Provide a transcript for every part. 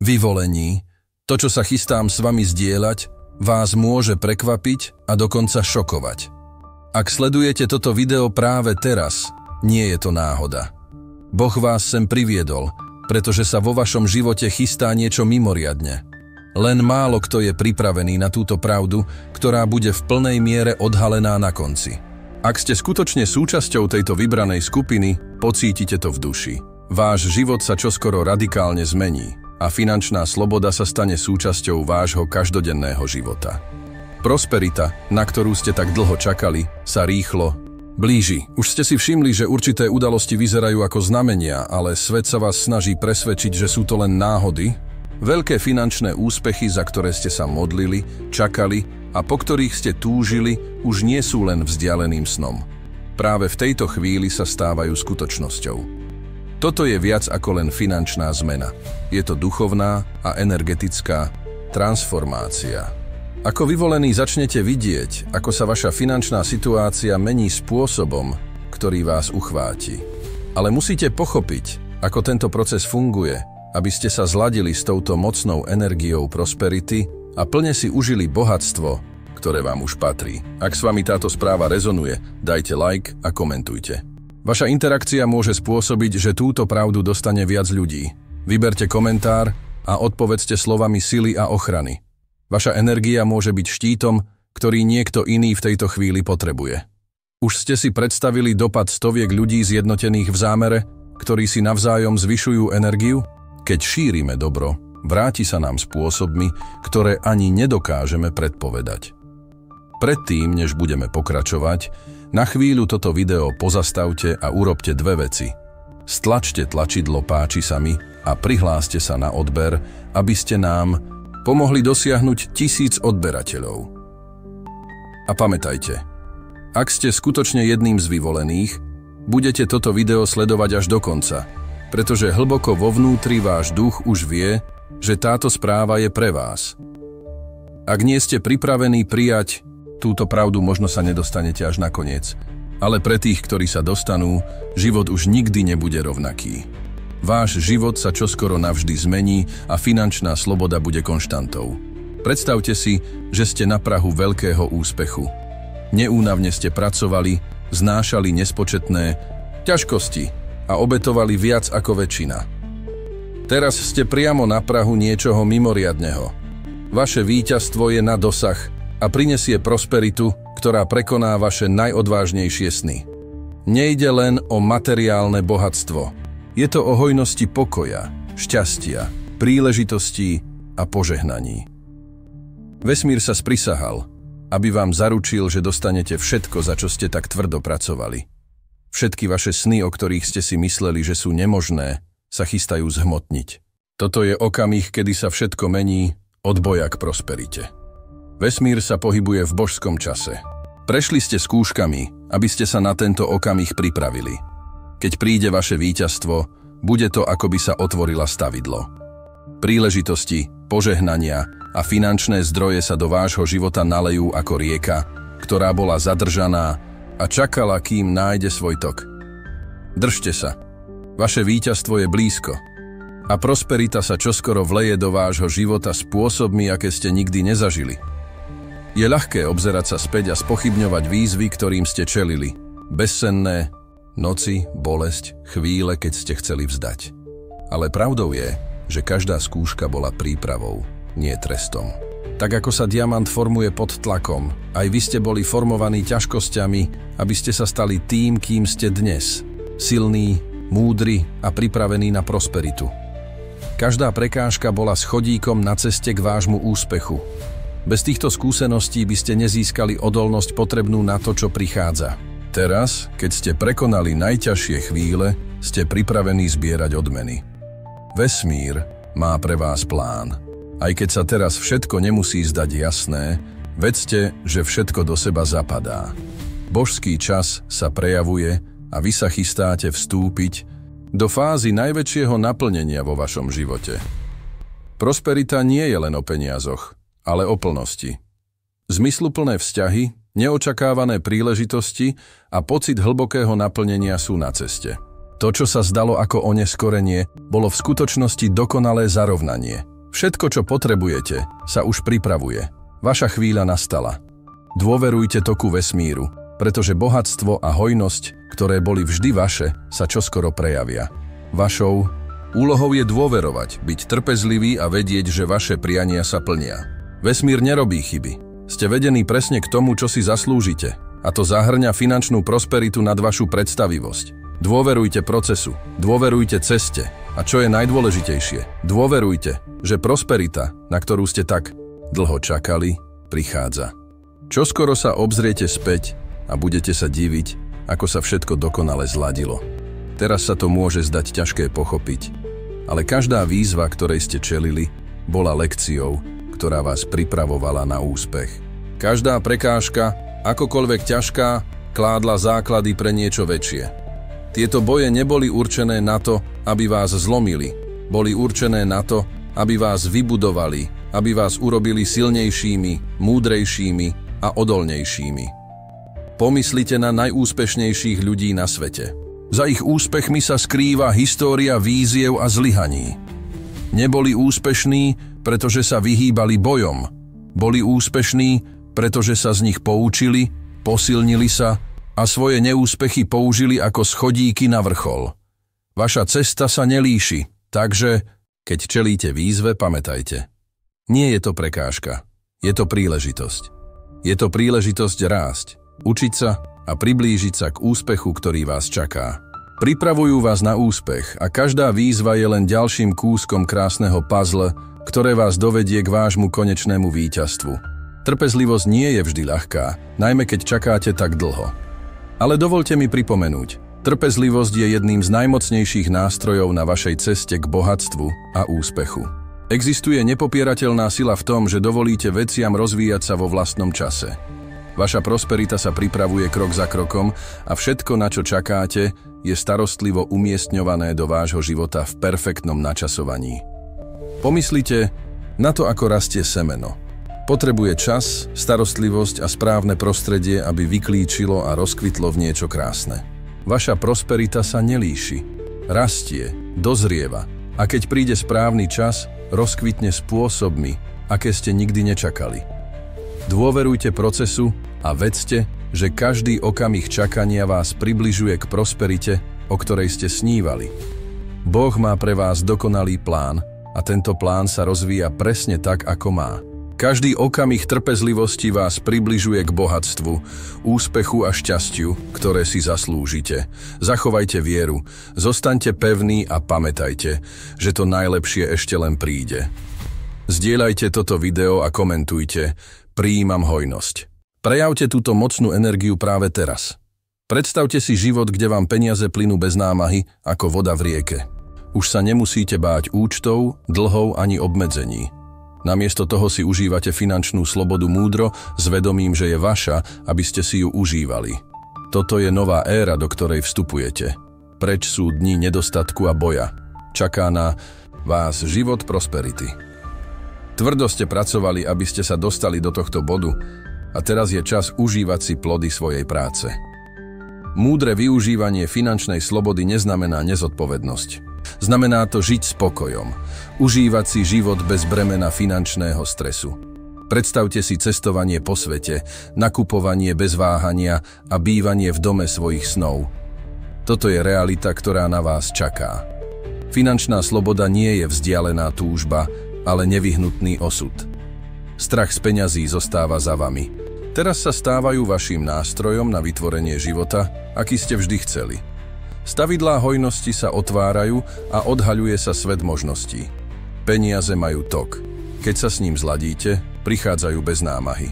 Vyvolení, to, čo sa chystám s vami zdieľať, vás môže prekvapiť a dokonca šokovať. Ak sledujete toto video práve teraz, nie je to náhoda. Boh vás sem priviedol, pretože sa vo vašom živote chystá niečo mimoriadne. Len málo kto je pripravený na túto pravdu, ktorá bude v plnej miere odhalená na konci. Ak ste skutočne súčasťou tejto vybranej skupiny, pocítite to v duši. Váš život sa čoskoro radikálne zmení a finančná sloboda sa stane súčasťou vášho každodenného života. Prosperita, na ktorú ste tak dlho čakali, sa rýchlo blíži. Už ste si všimli, že určité udalosti vyzerajú ako znamenia, ale svet sa vás snaží presvedčiť, že sú to len náhody. Veľké finančné úspechy, za ktoré ste sa modlili, čakali a po ktorých ste túžili, už nie sú len vzdialeným snom. Práve v tejto chvíli sa stávajú skutočnosťou. Toto je viac ako len finančná zmena. Je to duchovná a energetická transformácia. Ako vyvolení začnete vidieť, ako sa vaša finančná situácia mení spôsobom, ktorý vás uchváti. Ale musíte pochopiť, ako tento proces funguje, aby ste sa zladili s touto mocnou energiou prosperity a plne si užili bohatstvo, ktoré vám už patrí. Ak s vami táto správa rezonuje, dajte like a komentujte. Vaša interakcia môže spôsobiť, že túto pravdu dostane viac ľudí. Vyberte komentár a odpovedzte slovami sily a ochrany. Vaša energia môže byť štítom, ktorý niekto iný v tejto chvíli potrebuje. Už ste si predstavili dopad stoviek ľudí zjednotených v zámere, ktorí si navzájom zvyšujú energiu? Keď šírime dobro, vráti sa nám spôsobmi, ktoré ani nedokážeme predpovedať. Predtým, než budeme pokračovať, na chvíľu toto video pozastavte a urobte dve veci. Stlačte tlačidlo páči sa mi a prihláste sa na odber, aby ste nám pomohli dosiahnuť 1000 odberateľov. A pamätajte, ak ste skutočne jedným z vyvolených, budete toto video sledovať až do konca, pretože hlboko vo vnútri váš duch už vie, že táto správa je pre vás. Ak nie ste pripravení prijať túto pravdu, možno sa nedostanete až nakoniec, ale pre tých, ktorí sa dostanú, život už nikdy nebude rovnaký. Váš život sa čoskoro navždy zmení a finančná sloboda bude konštantou. Predstavte si, že ste na prahu veľkého úspechu. Neúnavne ste pracovali, znášali nespočetné ťažkosti a obetovali viac ako väčšina. Teraz ste priamo na prahu niečoho mimoriadneho. Vaše víťazstvo je na dosah a prinesie prosperitu, ktorá prekoná vaše najodvážnejšie sny. Nejde len o materiálne bohatstvo. Je to o hojnosti pokoja, šťastia, príležitostí a požehnaní. Vesmír sa sprisahal, aby vám zaručil, že dostanete všetko, za čo ste tak tvrdo pracovali. Všetky vaše sny, o ktorých ste si mysleli, že sú nemožné, sa chystajú zhmotniť. Toto je okamih, kedy sa všetko mení od boja k prosperite. Vesmír sa pohybuje v božskom čase. Prešli ste skúškami, aby ste sa na tento okamih pripravili. Keď príde vaše víťazstvo, bude to, ako by sa otvorila stavidlo. Príležitosti, požehnania a finančné zdroje sa do vášho života nalejú ako rieka, ktorá bola zadržaná a čakala, kým nájde svoj tok. Držte sa. Vaše víťazstvo je blízko. A prosperita sa čoskoro vleje do vášho života spôsobmi, aké ste nikdy nezažili. Je ľahké obzerať sa späť a spochybňovať výzvy, ktorým ste čelili. Bezsenné noci, bolesť, chvíle, keď ste chceli vzdať. Ale pravdou je, že každá skúška bola prípravou, nie trestom. Tak ako sa diamant formuje pod tlakom, aj vy ste boli formovaní ťažkosťami, aby ste sa stali tým, kým ste dnes. Silný, múdry a pripravený na prosperitu. Každá prekážka bola schodíkom na ceste k vášmu úspechu. Bez týchto skúseností by ste nezískali odolnosť potrebnú na to, čo prichádza. Teraz, keď ste prekonali najťažšie chvíle, ste pripravení zbierať odmeny. Vesmír má pre vás plán. Aj keď sa teraz všetko nemusí zdať jasné, vedzte, že všetko do seba zapadá. Božský čas sa prejavuje a vy sa chystáte vstúpiť do fázy najväčšieho naplnenia vo vašom živote. Prosperita nie je len o peniazoch, ale o plnosti. Zmysluplné vzťahy, neočakávané príležitosti a pocit hlbokého naplnenia sú na ceste. To, čo sa zdalo ako oneskorenie, bolo v skutočnosti dokonalé zarovnanie. Všetko, čo potrebujete, sa už pripravuje. Vaša chvíľa nastala. Dôverujte toku vesmíru, pretože bohatstvo a hojnosť, ktoré boli vždy vaše, sa čoskoro prejavia. Vašou úlohou je dôverovať, byť trpezlivý a vedieť, že vaše priania sa plnia. Vesmír nerobí chyby. Ste vedení presne k tomu, čo si zaslúžite, a to zahŕňa finančnú prosperitu nad vašu predstavivosť. Dôverujte procesu, dôverujte ceste a čo je najdôležitejšie, dôverujte, že prosperita, na ktorú ste tak dlho čakali, prichádza. Čoskoro sa obzriete späť a budete sa diviť, ako sa všetko dokonale zladilo. Teraz sa to môže zdať ťažké pochopiť, ale každá výzva, ktorej ste čelili, bola lekciou, ktorá vás pripravovala na úspech. Každá prekážka, akokoľvek ťažká, kládla základy pre niečo väčšie. Tieto boje neboli určené na to, aby vás zlomili. Boli určené na to, aby vás vybudovali, aby vás urobili silnejšími, múdrejšími a odolnejšími. Pomyslite na najúspešnejších ľudí na svete. Za ich úspechmi sa skrýva história víziev a zlyhaní. Neboli úspešní, pretože sa vyhýbali bojom. Boli úspešní, pretože sa z nich poučili, posilnili sa a svoje neúspechy použili ako schodíky na vrchol. Vaša cesta sa nelíši, takže, keď čelíte výzve, pamätajte. Nie je to prekážka, je to príležitosť. Je to príležitosť rásť, učiť sa a priblížiť sa k úspechu, ktorý vás čaká. Pripravujú vás na úspech a každá výzva je len ďalším kúskom krásneho puzzle, ktoré vás dovedie k vášmu konečnému víťazstvu. Trpezlivosť nie je vždy ľahká, najmä keď čakáte tak dlho. Ale dovolte mi pripomenúť, trpezlivosť je jedným z najmocnejších nástrojov na vašej ceste k bohatstvu a úspechu. Existuje nepopierateľná sila v tom, že dovolíte veciam rozvíjať sa vo vlastnom čase. Vaša prosperita sa pripravuje krok za krokom a všetko, na čo čakáte, je starostlivo umiestňované do vášho života v perfektnom načasovaní. Pomyslite na to, ako rastie semeno. Potrebuje čas, starostlivosť a správne prostredie, aby vyklíčilo a rozkvitlo v niečo krásne. Vaša prosperita sa nelíši, rastie, dozrieva a keď príde správny čas, rozkvitne spôsobmi, aké ste nikdy nečakali. Dôverujte procesu a vedzte, že každý okamih čakania vás približuje k prosperite, o ktorej ste snívali. Boh má pre vás dokonalý plán a tento plán sa rozvíja presne tak, ako má. Každý okamih trpezlivosti vás približuje k bohatstvu, úspechu a šťastiu, ktoré si zaslúžite. Zachovajte vieru, zostaňte pevní a pamätajte, že to najlepšie ešte len príde. Zdieľajte toto video a komentujte. Prijímam hojnosť. Prejavte túto mocnú energiu práve teraz. Predstavte si život, kde vám peniaze plynú bez námahy, ako voda v rieke. Už sa nemusíte báť účtov, dlhov ani obmedzení. Namiesto toho si užívate finančnú slobodu múdro, s vedomím, že je vaša, aby ste si ju užívali. Toto je nová éra, do ktorej vstupujete. Preč sú dni nedostatku a boja. Čaká na vás život prosperity. Tvrdo ste pracovali, aby ste sa dostali do tohto bodu a teraz je čas užívať si plody svojej práce. Múdre využívanie finančnej slobody neznamená nezodpovednosť. Znamená to žiť spokojom, užívať si život bez bremena finančného stresu. Predstavte si cestovanie po svete, nakupovanie bez váhania a bývanie v dome svojich snov. Toto je realita, ktorá na vás čaká. Finančná sloboda nie je vzdialená túžba, ale nevyhnutný osud. Strach z peňazí zostáva za vami. Teraz sa stávajú vaším nástrojom na vytvorenie života, aký ste vždy chceli. Stavidlá hojnosti sa otvárajú a odhaľuje sa svet možností. Peniaze majú tok. Keď sa s ním zladíte, prichádzajú bez námahy.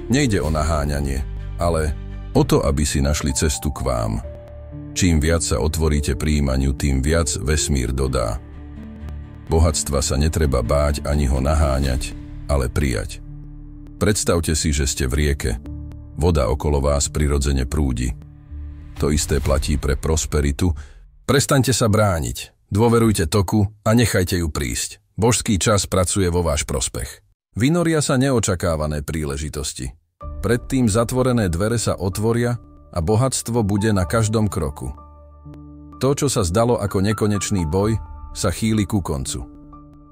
Nejde o naháňanie, ale o to, aby si našli cestu k vám. Čím viac sa otvoríte prijímaniu, tým viac vesmír dodá. Bohatstva sa netreba báť ani ho naháňať, ale prijať. Predstavte si, že ste v rieke. Voda okolo vás prirodzene prúdi. To isté platí pre prosperitu. Prestaňte sa brániť, dôverujte toku a nechajte ju prísť. Božský čas pracuje vo váš prospech. Vynoria sa neočakávané príležitosti. Predtým zatvorené dvere sa otvoria a bohatstvo bude na každom kroku. To, čo sa zdalo ako nekonečný boj, sa chýli ku koncu.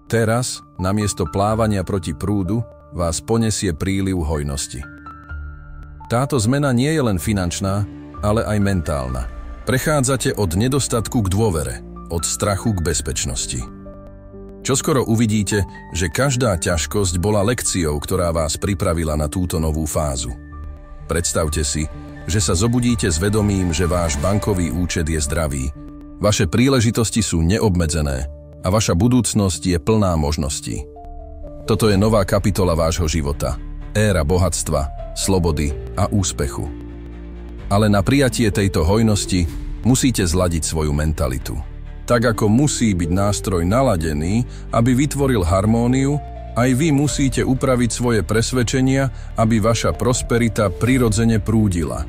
Teraz, namiesto plávania proti prúdu, vás ponesie príliv hojnosti. Táto zmena nie je len finančná, ale aj mentálna. Prechádzate od nedostatku k dôvere, od strachu k bezpečnosti. Čoskoro uvidíte, že každá ťažkosť bola lekciou, ktorá vás pripravila na túto novú fázu. Predstavte si, že sa zobudíte s vedomím, že váš bankový účet je zdravý, vaše príležitosti sú neobmedzené a vaša budúcnosť je plná možností. Toto je nová kapitola vášho života, éra bohatstva, slobody a úspechu. Ale na prijatie tejto hojnosti musíte zladiť svoju mentalitu. Tak ako musí byť nástroj naladený, aby vytvoril harmóniu, aj vy musíte upraviť svoje presvedčenia, aby vaša prosperita prirodzene prúdila.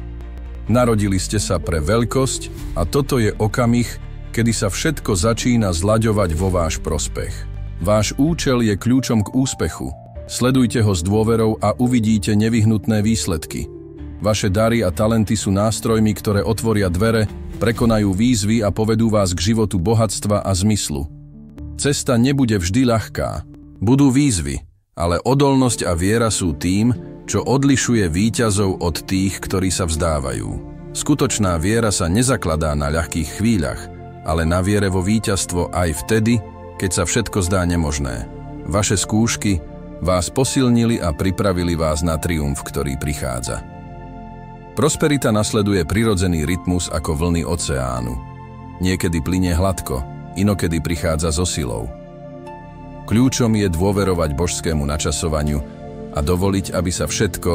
Narodili ste sa pre veľkosť a toto je okamih, kedy sa všetko začína zlaďovať vo váš prospech. Váš účel je kľúčom k úspechu. Sledujte ho s dôverou a uvidíte nevyhnutné výsledky. Vaše dary a talenty sú nástrojmi, ktoré otvoria dvere, prekonajú výzvy a povedú vás k životu bohatstva a zmyslu. Cesta nebude vždy ľahká. Budú výzvy, ale odolnosť a viera sú tým, čo odlišuje víťazov od tých, ktorí sa vzdávajú. Skutočná viera sa nezakladá na ľahkých chvíľach, ale na viere vo víťazstvo aj vtedy, keď sa všetko zdá nemožné. Vaše skúšky vás posilnili a pripravili vás na triumf, ktorý prichádza. Prosperita nasleduje prirodzený rytmus ako vlny oceánu. Niekedy plynie hladko, inokedy prichádza so silou. Kľúčom je dôverovať božskému načasovaniu a dovoliť, aby sa všetko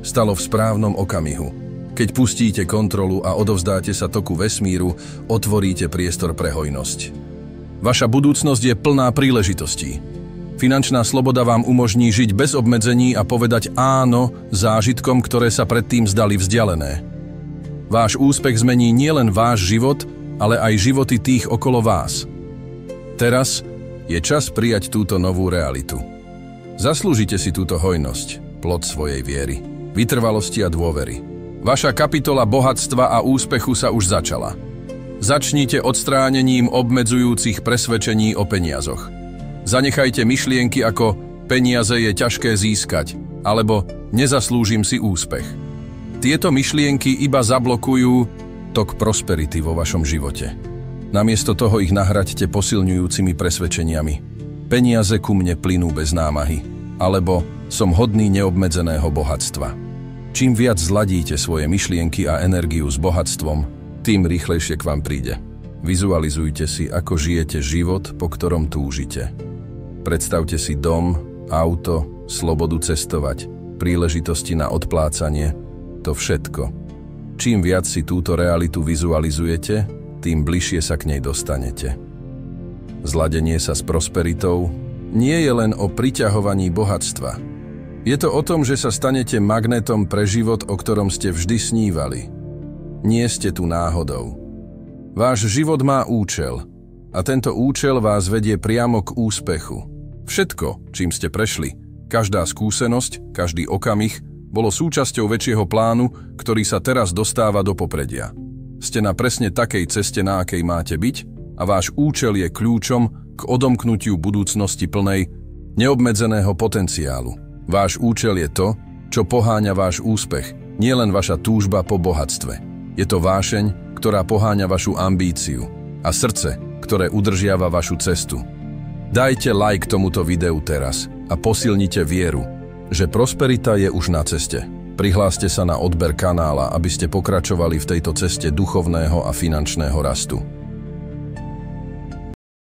stalo v správnom okamihu. Keď pustíte kontrolu a odovzdáte sa toku vesmíru, otvoríte priestor pre hojnosť. Vaša budúcnosť je plná príležitostí. Finančná sloboda vám umožní žiť bez obmedzení a povedať áno zážitkom, ktoré sa predtým zdali vzdialené. Váš úspech zmení nielen váš život, ale aj životy tých okolo vás. Teraz je čas prijať túto novú realitu. Zaslúžite si túto hojnosť, plod svojej viery, vytrvalosti a dôvery. Vaša kapitola bohatstva a úspechu sa už začala. Začnite odstránením obmedzujúcich presvedčení o peniazoch. Zanechajte myšlienky ako peniaze je ťažké získať, alebo nezaslúžim si úspech. Tieto myšlienky iba zablokujú tok prosperity vo vašom živote. Namiesto toho ich nahraďte posilňujúcimi presvedčeniami. Peniaze ku mne plynú bez námahy, alebo som hodný neobmedzeného bohatstva. Čím viac zladíte svoje myšlienky a energiu s bohatstvom, tým rýchlejšie k vám príde. Vizualizujte si, ako žijete život, po ktorom túžite. Predstavte si dom, auto, slobodu cestovať, príležitosti na odplácanie, to všetko. Čím viac si túto realitu vizualizujete, tým bližšie sa k nej dostanete. Zladenie sa s prosperitou nie je len o priťahovaní bohatstva. Je to o tom, že sa stanete magnetom pre život, o ktorom ste vždy snívali. Nie ste tu náhodou. Váš život má účel a tento účel vás vedie priamo k úspechu. Všetko, čím ste prešli, každá skúsenosť, každý okamih, bolo súčasťou väčšieho plánu, ktorý sa teraz dostáva do popredia. Ste na presne takej ceste, na akej máte byť, a váš účel je kľúčom k odomknutiu budúcnosti plnej neobmedzeného potenciálu. Váš účel je to, čo poháňa váš úspech, nielen vaša túžba po bohatstve. Je to vášeň, ktorá poháňa vašu ambíciu, a srdce, ktoré udržiava vašu cestu. Dajte like tomuto videu teraz a posilnite vieru, že prosperita je už na ceste. Prihláste sa na odber kanála, aby ste pokračovali v tejto ceste duchovného a finančného rastu.